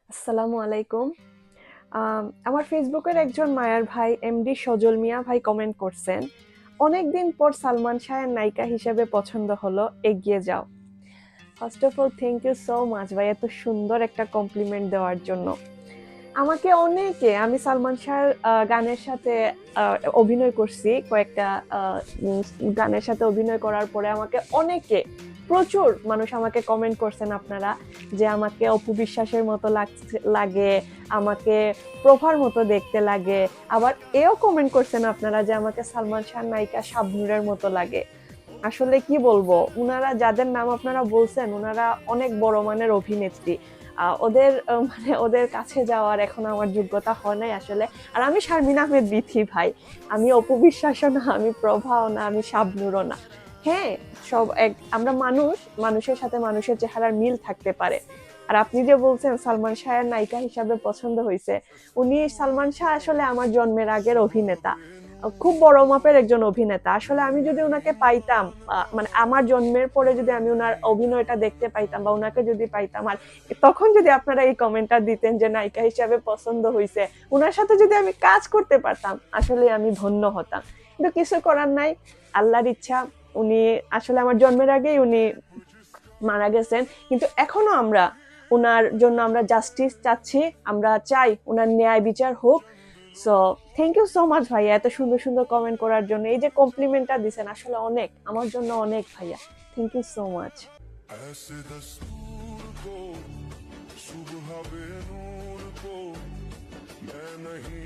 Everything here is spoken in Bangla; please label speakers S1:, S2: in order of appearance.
S1: আসসালামু আলাইকুম। আমার ফেসবুকের একজন মায়ার ভাই এমডি সজল মিয়া ভাই কমেন্ট করছেন, অনেকদিন পর সালমান শাহের নায়িকা হিসেবে পছন্দ হলো, এগিয়ে যাও। First of all thank you so much ভাই এত সুন্দর একটা কমপ্লিমেন্ট দেওয়ার জন্য। আমাকে অনেকে, আমি সালমান শাহর গানের সাথে অভিনয় করছি কয়েকটা আহ, উম, গানের সাথে অভিনয় করার পরে আমাকে অনেকে, প্রচুর মানুষ আমাকে কমেন্ট করছেন আপনারা, যে আমাকে অপু বিশ্বাসের মতো লাগে, আমাকে প্রভার মতো দেখতে লাগে। আবার এও কমেন্ট করছেন আপনারা যে আমাকে সালমান শাহ নায়িকা শাবনূরের মতো লাগে। আসলে কি বলবো, উনারা যাদের নাম আপনারা বলছেন উনারা অনেক বড় মানের অভিনেত্রী। ওদের মানে ওদের কাছে যাওয়ার এখন আমার যোগ্যতা হয় নাই আসলে। আর আমি শারমিন আহমেদ বিথি ভাই, আমি অপু বিশ্বাসও না, আমি প্রভাও না, আমি শাবনূরও না। হ্যাঁ, সব এক, আমরা মানুষ, মানুষের সাথে মানুষের চেহারার মিল থাকতে পারে। আর আপনি যে বলছেন সালমান শাহের নায়িকা হিসাবে পছন্দ হয়েছে, উনি, সালমান শাহ আসলে আমার জন্মের আগের অভিনেতা, খুব বড় মাপের একজন অভিনেতা। আসলে আমি যদি ওনাকে পাইতাম, মানে আমার জন্মের পরে যদি আমি ওনার অভিনয়টা দেখতে পাইতাম বা ওনাকে যদি পাইতাম, আর তখন যদি আপনারা এই কমেন্টটা দিতেন যে নায়িকা হিসাবে পছন্দ হয়েছে, ওনার সাথে যদি আমি কাজ করতে পারতাম, আসলে আমি ধন্য হতাম। কিন্তু কিছু করার নাই, আল্লাহর ইচ্ছা। উনি আসলে আমার জন্মের আগেই উনি মারা গেছেন, কিন্তু এখনো আমরা ওনার জন্য আমরা জাস্টিস চাচ্ছি, আমরা চাই ওনার ন্যায় বিচার হোক। So thank you so much ভাইয়া এত সুন্দর সুন্দর কমেন্ট করার জন্য, এই যে কমপ্লিমেন্টটা দিছেন আসলে অনেক, আমার জন্য অনেক ভাইয়া, থ্যাংক ইউ সো মাচ।
S2: ऐसे दस्तूर को सुबह बे नूर को मैं नहीं